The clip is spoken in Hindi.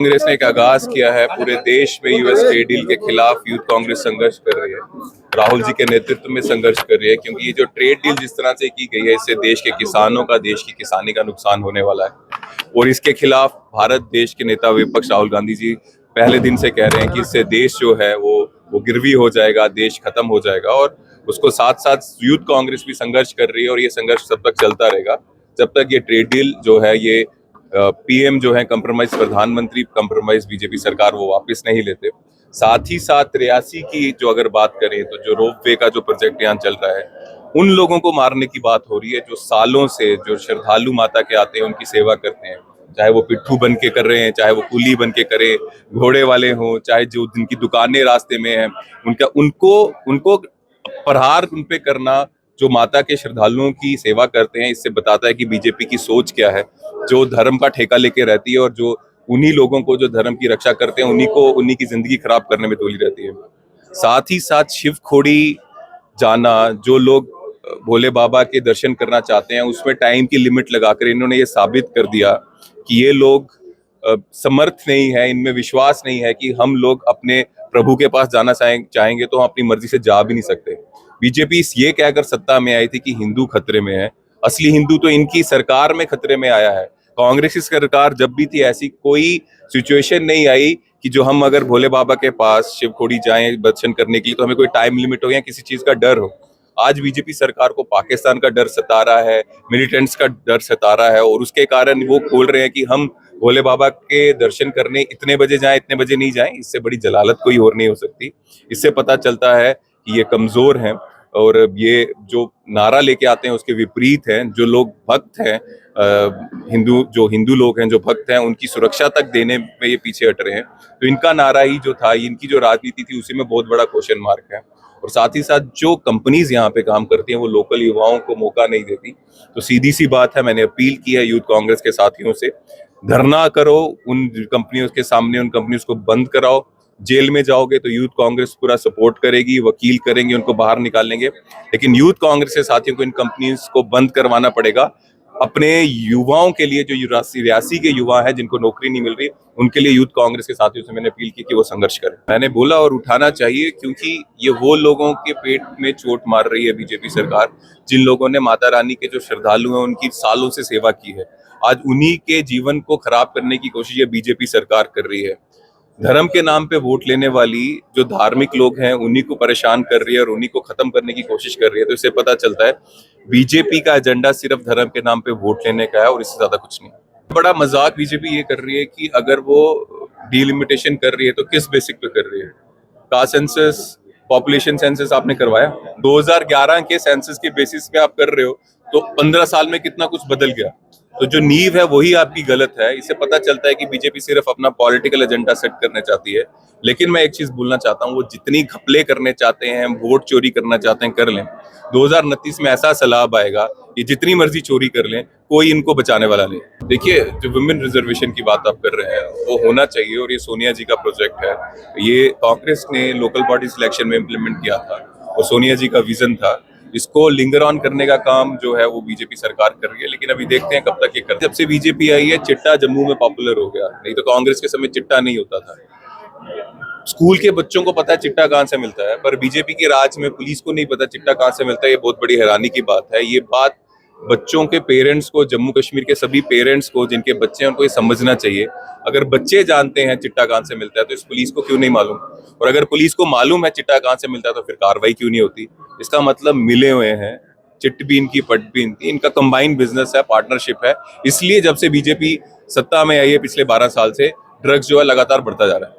कांग्रेस ने एक आगाज किया है। पूरे देश में यूएस ट्रेड डील के खिलाफ यूथ कांग्रेस संघर्ष कर रही है। राहुल जी के नेतृत्व में संघर्ष कर रही है, क्योंकि ये जो ट्रेड डील जिस तरह से की गई है, इससे देश के किसानों का, देश की किसानी का नुकसान होने वाला है। और इसके खिलाफ भारत देश के नेता विपक्ष राहुल गांधी जी पहले दिन से कह रहे हैं कि इससे देश जो है वो गिरवी हो जाएगा, देश खत्म हो जाएगा। और उसको साथ साथ यूथ कांग्रेस भी संघर्ष कर रही है, और ये संघर्ष तब तक चलता रहेगा जब तक ये ट्रेड डील जो है, ये पीएम जो है कंप्रोमाइज, प्रधानमंत्री कंप्रोमाइज बीजेपी सरकार वो वापस नहीं लेते। साथ ही साथ रियासी की जो अगर बात करें तो जो रोपवे का जो प्रोजेक्ट यहाँ चल रहा है, उन लोगों को मारने की बात हो रही है जो सालों से जो श्रद्धालु माता के आते हैं, उनकी सेवा करते हैं। चाहे वो पिट्ठू बन के कर रहे हैं, चाहे वो कुली बन के करे, घोड़े वाले हों, चाहे जो जिनकी दुकानें रास्ते में हैं, उनको प्रहार उन पे करना, जो माता के श्रद्धालुओं की सेवा करते हैं, इससे बताता है कि बीजेपी की सोच क्या है। जो धर्म का ठेका लेके रहती है और जो उन्हीं लोगों को जो धर्म की रक्षा करते हैं उन्हीं की जिंदगी खराब करने में तुली रहती है। साथ ही साथ शिवखोड़ी जाना, जो लोग भोले बाबा के दर्शन करना चाहते हैं, उसमें टाइम की लिमिट लगाकर इन्होंने ये साबित कर दिया कि ये लोग समर्थ नहीं है, इनमें विश्वास नहीं है कि हम लोग अपने प्रभु के पास जाना चाहेंगे तो हम अपनी मर्जी से जा भी नहीं सकते। बीजेपी ये कहकर सत्ता में आई थी कि हिंदू खतरे में है, असली हिंदू तो इनकी सरकार में खतरे में आया है। कांग्रेस की सरकार जब भी थी, ऐसी कोई सिचुएशन नहीं आई कि जो हम अगर भोले बाबा के पास शिवखोड़ी जाएं दर्शन करने के लिए तो हमें कोई टाइम लिमिट हो या किसी चीज का डर हो। आज बीजेपी सरकार को पाकिस्तान का डर सता रहा है, मिलिटेंट्स का डर सता रहा है, और उसके कारण वो बोल रहे हैं कि हम भोले बाबा के दर्शन करने इतने बजे जाएं, इतने बजे नहीं जाएं। इससे बड़ी जलालत कोई और नहीं हो सकती। इससे पता चलता है कि ये कमजोर हैं, और ये जो नारा लेके आते हैं उसके विपरीत हैं। जो लोग भक्त हैं, हिंदू लोग हैं जो भक्त हैं, उनकी सुरक्षा तक देने में ये पीछे हट रहे हैं। तो इनका नारा ही जो था, इनकी जो राजनीति थी, उसी में बहुत बड़ा क्वेश्चन मार्क है। और साथ ही साथ जो कंपनीज यहाँ पे काम करती हैं वो लोकल युवाओं को मौका नहीं देती। तो सीधी सी बात है, मैंने अपील की है यूथ कांग्रेस के साथियों से, धरना करो उन कंपनियों के सामने, उन कंपनियों को बंद कराओ। जेल में जाओगे तो यूथ कांग्रेस पूरा सपोर्ट करेगी, वकील करेंगे, उनको बाहर निकालेंगे। लेकिन यूथ कांग्रेस के साथियों को इन कंपनीज को बंद करवाना पड़ेगा अपने युवाओं के लिए। जो रियासी के युवा हैं जिनको नौकरी नहीं मिल रही, उनके लिए यूथ कांग्रेस के साथियों से मैंने अपील की कि वो संघर्ष करें। मैंने बोला और उठाना चाहिए, क्योंकि ये वो लोगों के पेट में चोट मार रही है बीजेपी सरकार, जिन लोगों ने माता रानी के जो श्रद्धालु हैं उनकी सालों से सेवा की है। आज उन्हीं के जीवन को खराब करने की कोशिश ये बीजेपी सरकार कर रही है। धर्म के नाम पे वोट लेने वाली जो धार्मिक लोग हैं, उन्हीं को परेशान कर रही है और उन्हीं को खत्म करने की कोशिश कर रही है। तो इससे पता चलता है बीजेपी का एजेंडा सिर्फ धर्म के नाम पे वोट लेने का है, और इससे ज्यादा कुछ नहीं। बड़ा मजाक बीजेपी ये कर रही है कि अगर वो डिलिमिटेशन कर रही है तो किस बेसिक पे कर रही है। कास्ट सेंसस, पॉपुलेशन सेंसस आपने करवाया 2011 के सेंसस के बेसिस पे आप कर रहे हो, तो 15 साल में कितना कुछ बदल गया। तो जो नींव है वही आपकी गलत है। इससे पता चलता है कि बीजेपी सिर्फ अपना पॉलिटिकल एजेंडा सेट करना चाहती है। लेकिन मैं एक चीज बोलना चाहता हूँ, वो जितनी घपले करने चाहते हैं, वोट चोरी करना चाहते हैं, कर लें। 2029 में ऐसा सलाब आएगा कि जितनी मर्जी चोरी कर लें, कोई इनको बचाने वाला नहीं। देखिए, जो वुमेन रिजर्वेशन की बात आप कर रहे हैं वो होना चाहिए, और ये सोनिया जी का प्रोजेक्ट है। ये कांग्रेस ने लोकल बॉडी सिलेक्शन में इम्प्लीमेंट किया था और सोनिया जी का विजन था। इसको लिंगर ऑन करने का काम जो है वो बीजेपी सरकार कर रही है, लेकिन अभी देखते हैं कब तक ये करते। जब से बीजेपी आई है, चिट्टा जम्मू में पॉपुलर हो गया, नहीं तो कांग्रेस के समय चिट्टा नहीं होता था। स्कूल के बच्चों को पता है चिट्टा कहाँ से मिलता है, पर बीजेपी के राज में पुलिस को नहीं पता चिट्टा कहाँ से मिलता है। ये बहुत बड़ी हैरानी की बात है। ये बात बच्चों के पेरेंट्स को, जम्मू कश्मीर के सभी पेरेंट्स को जिनके बच्चे हैं, उनको ये समझना चाहिए। अगर बच्चे जानते हैं चिट्टा कहाँ से मिलता है तो इस पुलिस को क्यों नहीं मालूम, और अगर पुलिस को मालूम है चिट्टा कहाँ से मिलता है तो फिर कार्रवाई क्यों नहीं होती। इसका मतलब मिले हुए हैं, चिट भी इनकी, पट भी इनकी, इनका कंबाइंड बिजनेस है, पार्टनरशिप है। इसलिए जब से बीजेपी सत्ता में आई है पिछले 12 साल से, ड्रग्स जो है लगातार बढ़ता जा रहा है।